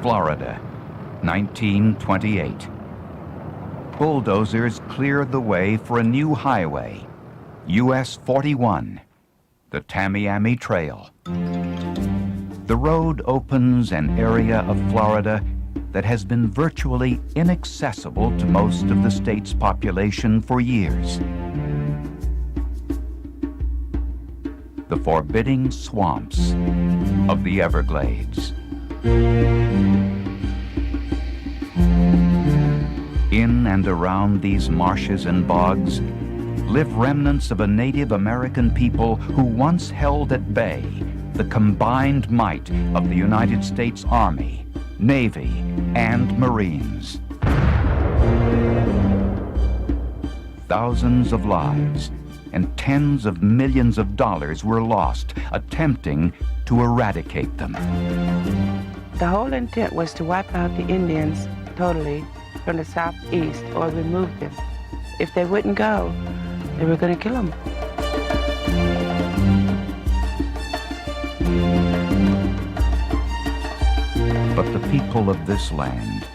Florida, 1928. Bulldozers cleared the way for a new highway, US 41, the Tamiami Trail. The road opens an area of Florida that has been virtually inaccessible to most of the state's population for years. The forbidding swamps of the Everglades. In and around these marshes and bogs live remnants of a Native American people who once held at bay the combined might of the United States Army, Navy, and Marines. Thousands of lives and tens of millions of dollars were lost attempting to eradicate them. The whole intent was to wipe out the Indians totally from the southeast or remove them. If they wouldn't go, they were going to kill them. But the people of this land,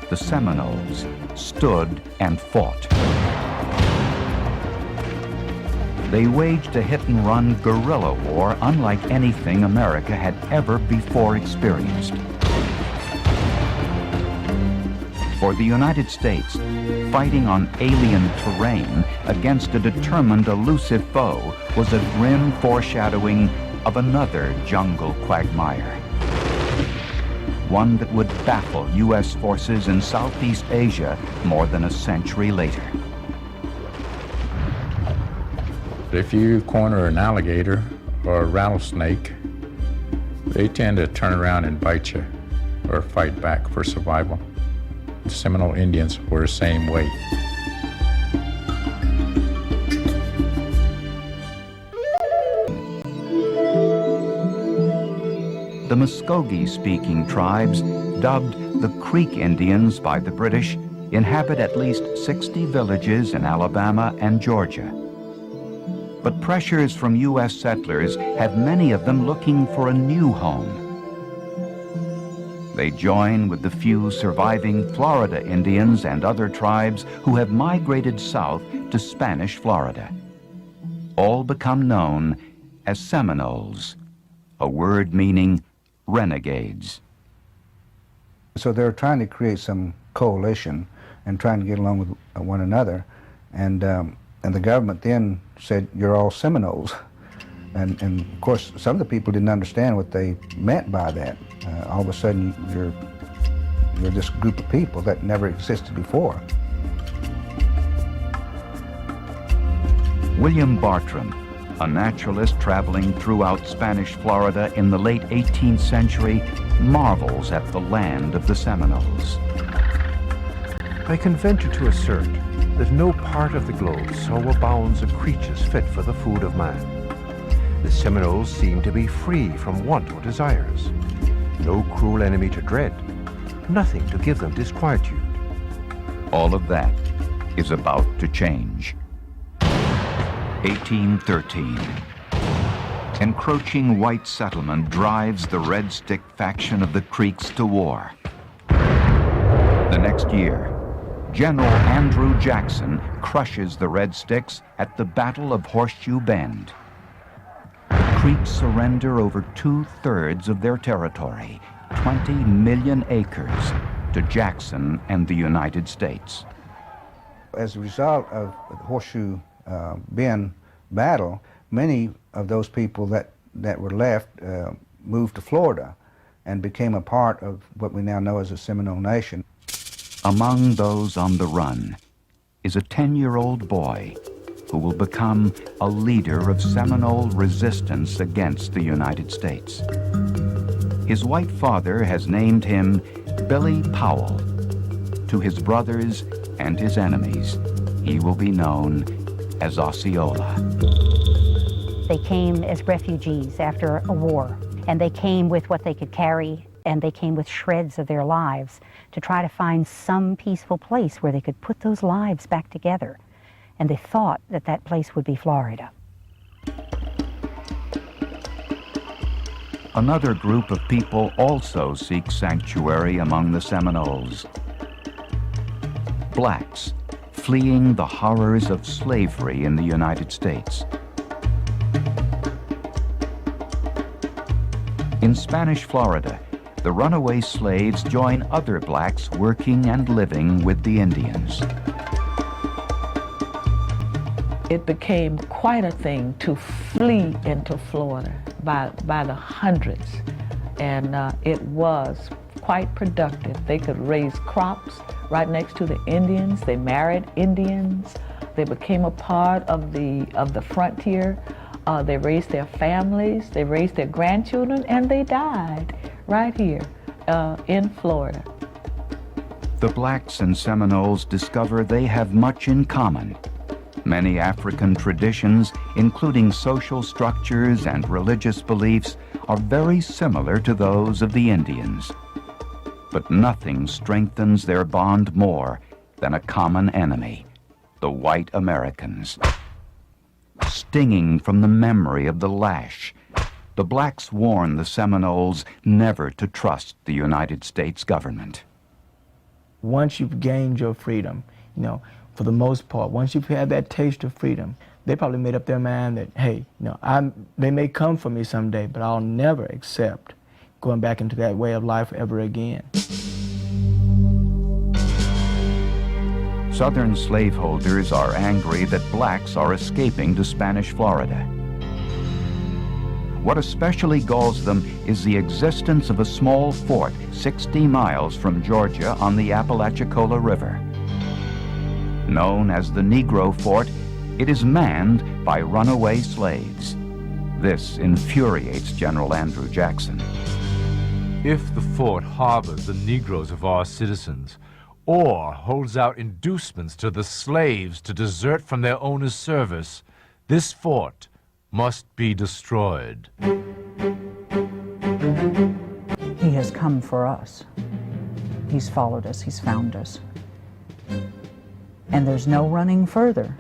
the Seminoles, stood and fought. They waged a hit-and-run guerrilla war unlike anything America had ever before experienced. For the United States, fighting on alien terrain against a determined, elusive foe was a grim foreshadowing of another jungle quagmire. One that would baffle U.S. forces in Southeast Asia more than a century later. If you corner an alligator or a rattlesnake, they tend to turn around and bite you or fight back for survival. The Seminole Indians were the same way. The Muskogee-speaking tribes, dubbed the Creek Indians by the British, inhabit at least 60 villages in Alabama and Georgia. But pressures from U.S. settlers have many of them looking for a new home. They join with the few surviving Florida Indians and other tribes who have migrated south to Spanish Florida. All become known as Seminoles, a word meaning renegades. So they're trying to create some coalition and trying to get along with one another. And the government then said, you're all Seminoles. And of course, some of the people didn't understand what they meant by that. All of a sudden, you're this group of people that never existed before. William Bartram, a naturalist traveling throughout Spanish Florida in the late 18th century, marvels at the land of the Seminoles. I can venture to assert that no part of the globe so abounds of creatures fit for the food of man. The Seminoles seem to be free from want or desires. No cruel enemy to dread, nothing to give them disquietude. All of that is about to change. 1813. Encroaching white settlement drives the Red Stick faction of the Creeks to war. The next year, General Andrew Jackson crushes the Red Sticks at the Battle of Horseshoe Bend. The Creeks surrender over 2/3 of their territory, 20 million acres, to Jackson and the United States. As a result of the Horseshoe Bend battle, many of those people that were left moved to Florida and became a part of what we now know as the Seminole Nation. Among those on the run is a 10-year-old boy who will become a leader of Seminole resistance against the United States. His white father has named him Billy Powell. To his brothers and his enemies, he will be known as Osceola. They came as refugees after a war, and they came with what they could carry, and they came with shreds of their lives to try to find some peaceful place where they could put those lives back together. And they thought that that place would be Florida. Another group of people also seek sanctuary among the Seminoles. Blacks fleeing the horrors of slavery in the United States. In Spanish Florida, the runaway slaves join other blacks working and living with the Indians. It became quite a thing to flee into Florida by the hundreds, and it was quite productive. They could raise crops right next to the Indians. They married Indians. They became a part of the frontier. They raised their families. They raised their grandchildren, and they died right here in Florida. The blacks and Seminoles discover they have much in common. Many African traditions, including social structures and religious beliefs, are very similar to those of the Indians. But nothing strengthens their bond more than a common enemy, the white Americans. Stinging from the memory of the lash, the blacks warn the Seminoles never to trust the United States government. Once you've gained your freedom, for the most part, once you've had that taste of freedom, they probably made up their mind that, hey, they may come for me someday, but I'll never accept going back into that way of life ever again. Southern slaveholders are angry that blacks are escaping to Spanish Florida. What especially galls them is the existence of a small fort 60 miles from Georgia on the Apalachicola River. Known as the Negro Fort, it is manned by runaway slaves. This infuriates General Andrew Jackson. If the fort harbors the Negroes of our citizens, or holds out inducements to the slaves to desert from their owner's service, this fort must be destroyed. He has come for us. He's followed us, he's found us. And there's no running further.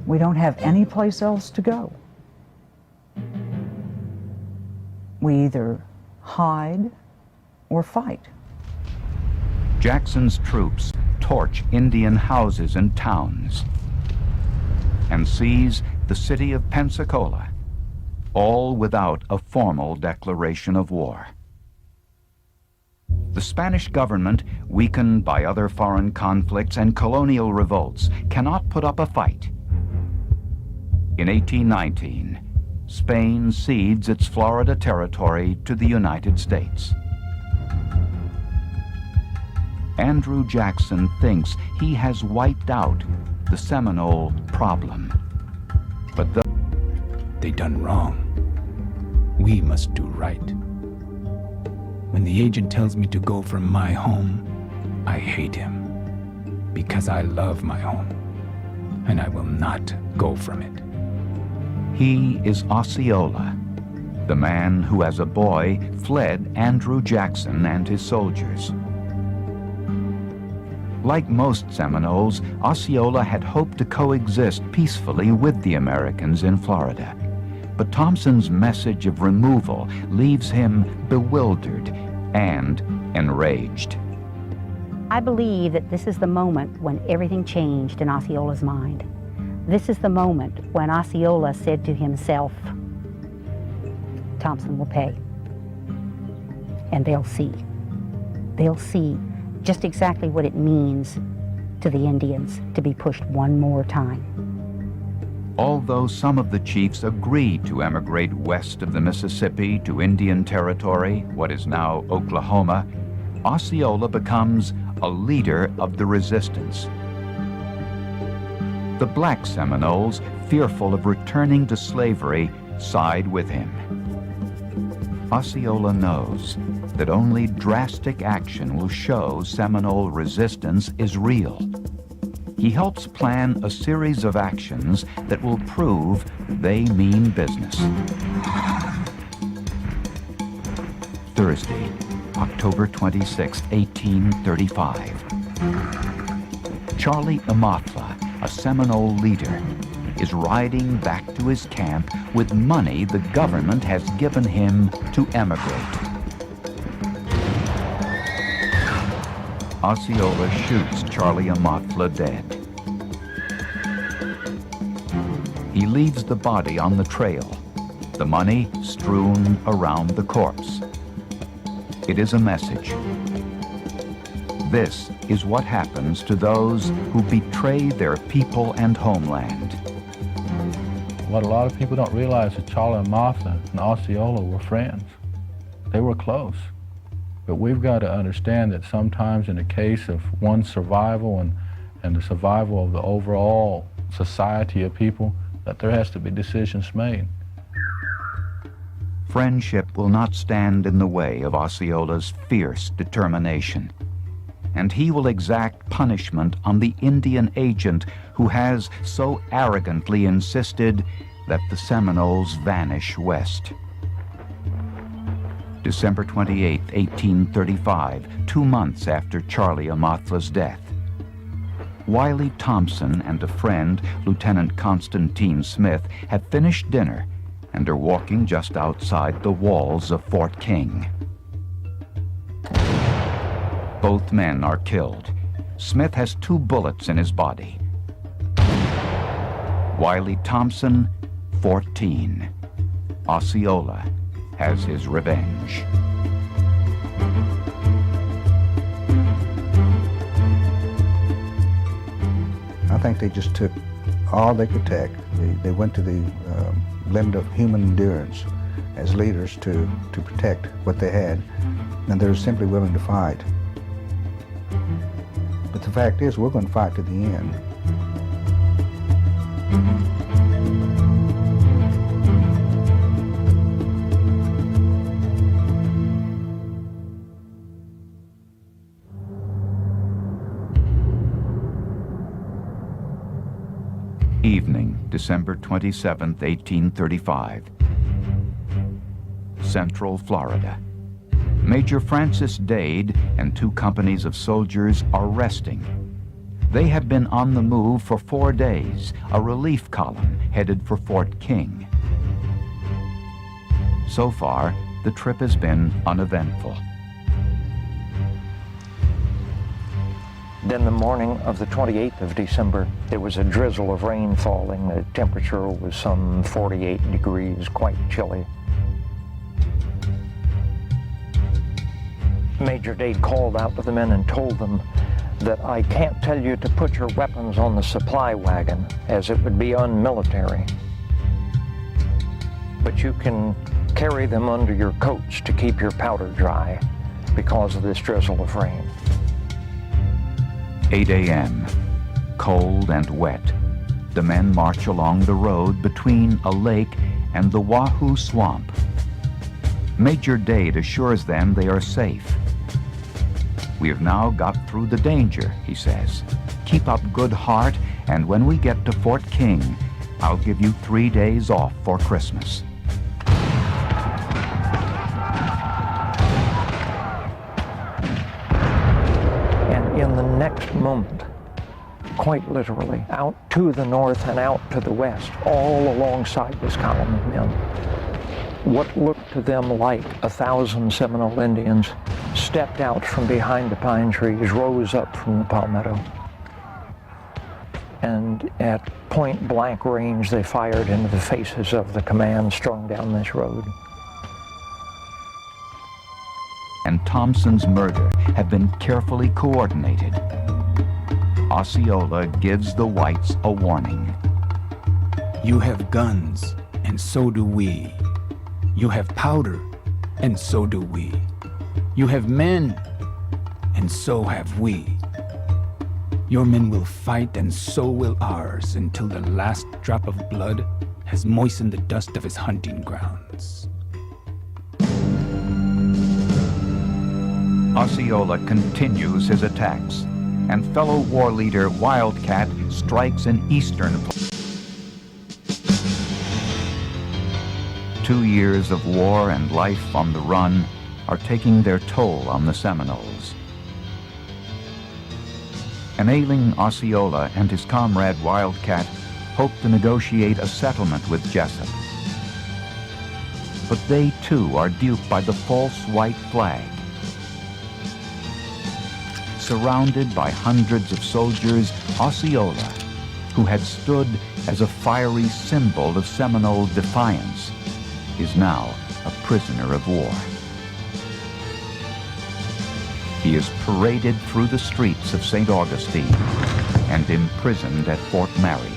We don't have any place else to go. We either hide or fight. Jackson's troops torch Indian houses and towns and seize the city of Pensacola, all without a formal declaration of war. The Spanish government, weakened by other foreign conflicts and colonial revolts, cannot put up a fight. In 1819, Spain cedes its Florida territory to the United States. Andrew Jackson thinks he has wiped out the Seminole problem. But they done wrong. We must do right. When the agent tells me to go from my home, I hate him because I love my home, and I will not go from it. He is Osceola, the man who as a boy fled Andrew Jackson and his soldiers. Like most Seminoles, Osceola had hoped to coexist peacefully with the Americans in Florida. But Thompson's message of removal leaves him bewildered and enraged. I believe that this is the moment when everything changed in Osceola's mind. This is the moment when Osceola said to himself, Thompson will pay. And they'll see. They'll see just exactly what it means to the Indians to be pushed one more time. Although some of the chiefs agreed to emigrate west of the Mississippi to Indian Territory, what is now Oklahoma, Osceola becomes a leader of the resistance. The black Seminoles, fearful of returning to slavery, side with him. Osceola knows that only drastic action will show Seminole resistance is real. He helps plan a series of actions that will prove they mean business. Thursday, October 26, 1835. Charlie Amathla, a Seminole leader, is riding back to his camp with money the government has given him to emigrate. Osceola shoots Charlie Amathla dead. He leaves the body on the trail, the money strewn around the corpse. It is a message. This is what happens to those who betray their people and homeland. What a lot of people don't realize is Charlie Amathla and Osceola were friends. They were close. But we've got to understand that sometimes in the case of one's survival and the survival of the overall society of people, that there has to be decisions made. Friendship will not stand in the way of Osceola's fierce determination, and he will exact punishment on the Indian agent who has so arrogantly insisted that the Seminoles vanish west. December 28, 1835, 2 months after Charlie Amathla's death. Wiley Thompson and a friend, Lieutenant Constantine Smith, have finished dinner and are walking just outside the walls of Fort King. Both men are killed. Smith has 2 bullets in his body. Wiley Thompson, 14. Osceola has his revenge. I think they just took all they could take. They went to the limit of human endurance as leaders to protect what they had, and they're simply willing to fight. But the fact is, we're going to fight to the end. Evening, December 27, 1835. Central Florida. Major Francis Dade and 2 companies of soldiers are resting. They have been on the move for 4 days, a relief column headed for Fort King. So far, the trip has been uneventful. Then the morning of the 28th of December, there was a drizzle of rain falling. The temperature was some 48 degrees, quite chilly. Major Dade called out to the men and told them that I can't tell you to put your weapons on the supply wagon, as it would be unmilitary. But you can carry them under your coats to keep your powder dry because of this drizzle of rain. 8 a.m., cold and wet. The men march along the road between a lake and the Wahoo Swamp. Major Dade assures them they are safe. We have now got through the danger, he says. Keep up good heart, and when we get to Fort King, I'll give you 3 days off for Christmas. In the next moment, quite literally, out to the north and out to the west, all alongside this column of men, what looked to them like 1,000 Seminole Indians stepped out from behind the pine trees, rose up from the palmetto, and at point blank range they fired into the faces of the command strung down this road. And Thompson's murder have been carefully coordinated. Osceola gives the whites a warning. You have guns, and so do we. You have powder, and so do we. You have men, and so have we. Your men will fight, and so will ours, until the last drop of blood has moistened the dust of his hunting grounds. Osceola continues his attacks, and fellow war leader Wildcat strikes in eastern. 2 years of war and life on the run are taking their toll on the Seminoles. An ailing Osceola and his comrade Wildcat hope to negotiate a settlement with Jessup. But they too are duped by the false white flag. Surrounded by hundreds of soldiers, Osceola, who had stood as a fiery symbol of Seminole defiance, is now a prisoner of war. He is paraded through the streets of St. Augustine and imprisoned at Fort Marion.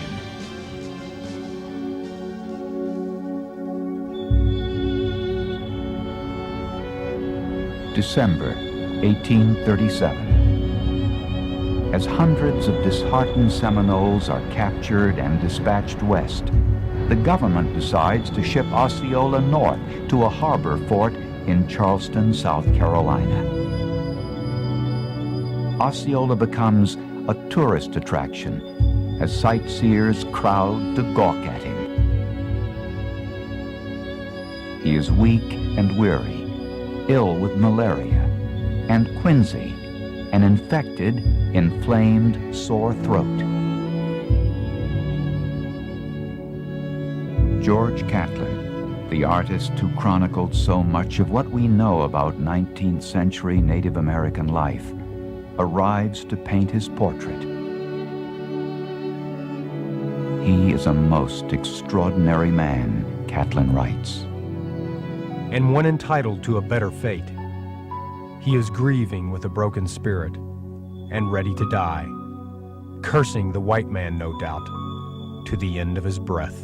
December 1837. As hundreds of disheartened Seminoles are captured and dispatched west, the government decides to ship Osceola north to a harbor fort in Charleston, South Carolina. Osceola becomes a tourist attraction as sightseers crowd to gawk at him. He is weak and weary, ill with malaria, and quinsy, an infected, inflamed, sore throat. George Catlin, the artist who chronicled so much of what we know about 19th century Native American life, arrives to paint his portrait. He is a most extraordinary man, Catlin writes. And one entitled to a better fate. He is grieving with a broken spirit and ready to die, cursing the white man, no doubt, to the end of his breath.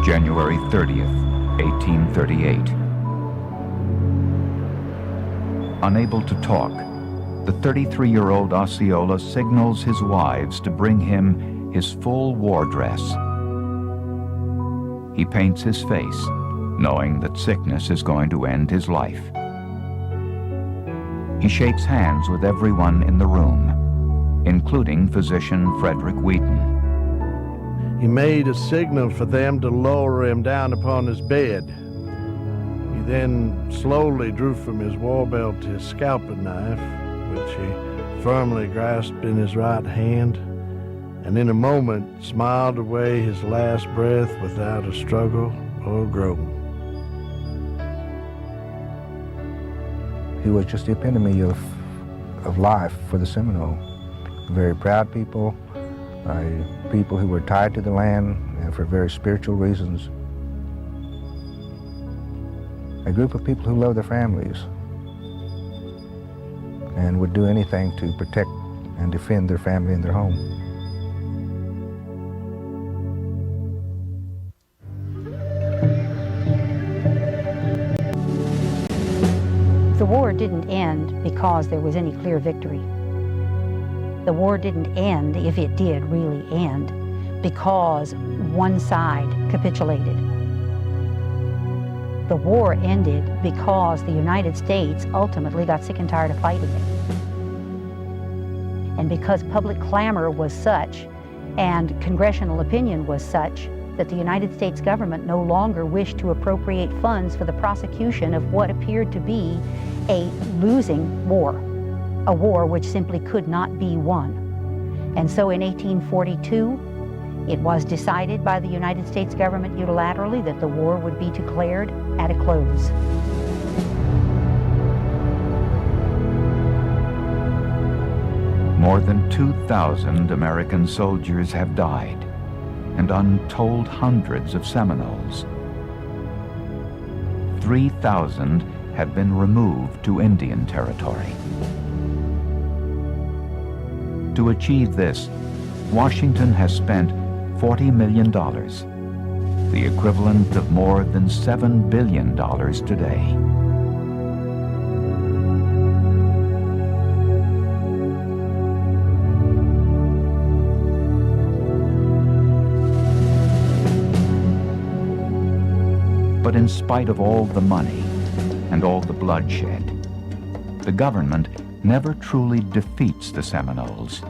January 30th, 1838. Unable to talk, the 33-year-old Osceola signals his wives to bring him his full war dress. He paints his face, knowing that sickness is going to end his life. He shakes hands with everyone in the room, including physician Frederick Wheaton. He made a signal for them to lower him down upon his bed. He then slowly drew from his war belt his scalping knife, which he firmly grasped in his right hand, and in a moment smiled away his last breath without a struggle or groan. He was just the epitome of life for the Seminole. Very proud people, people who were tied to the land and for very spiritual reasons. A group of people who loved their families and would do anything to protect and defend their family and their home. The war didn't end because there was any clear victory. The war didn't end, if it did really end, because one side capitulated. The war ended because the United States ultimately got sick and tired of fighting it. And because public clamor was such and congressional opinion was such that the United States government no longer wished to appropriate funds for the prosecution of what appeared to be a losing war, a war which simply could not be won. And so in 1842, it was decided by the United States government unilaterally that the war would be declared at a close. More than 2,000 American soldiers have died, and untold hundreds of Seminoles. 3,000 have been removed to Indian territory. To achieve this, Washington has spent $40 million, the equivalent of more than $7 billion today. But in spite of all the money and all the bloodshed, the government never truly defeats the Seminoles.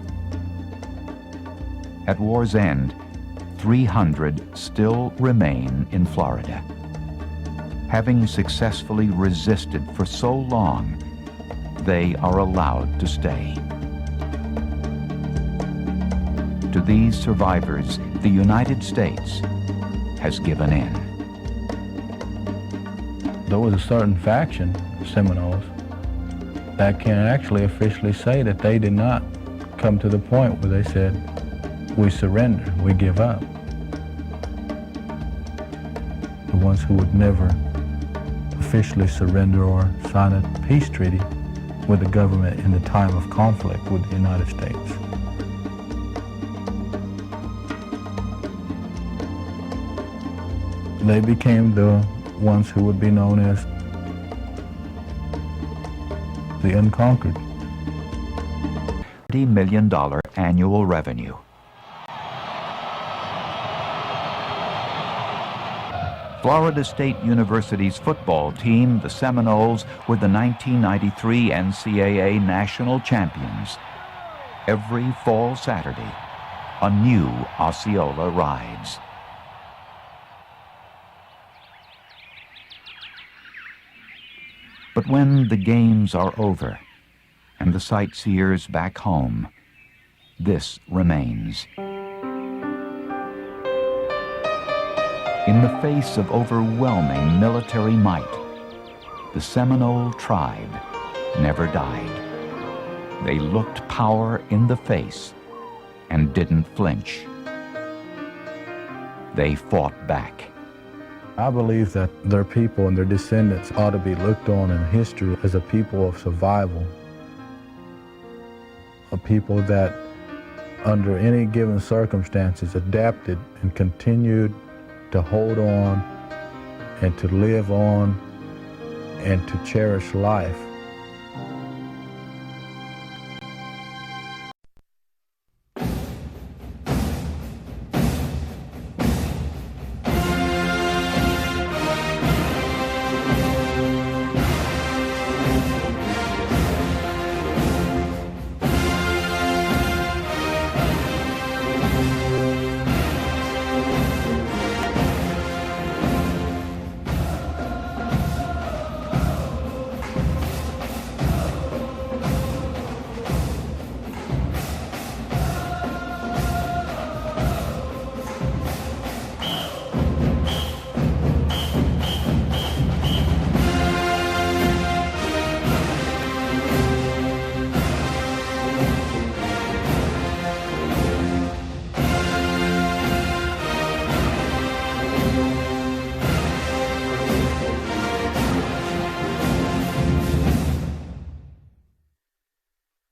At war's end, 300 still remain in Florida. Having successfully resisted for so long, they are allowed to stay. To these survivors, the United States has given in. There was a certain faction, Seminoles, that can actually officially say that they did not come to the point where they said, we surrender, we give up. The ones who would never officially surrender or sign a peace treaty with the government in the time of conflict with the United States. They became the ones who would be known as the unconquered. $30 million annual revenue. Florida State University's football team, the Seminoles, were the 1993 NCAA national champions. Every fall Saturday, a new Osceola rides. But when the games are over and the sightseers back home, this remains. In the face of overwhelming military might, the Seminole tribe never died. They looked power in the face and didn't flinch. They fought back. I believe that their people and their descendants ought to be looked on in history as a people of survival, a people that under any given circumstances adapted and continued to hold on and to live on and to cherish life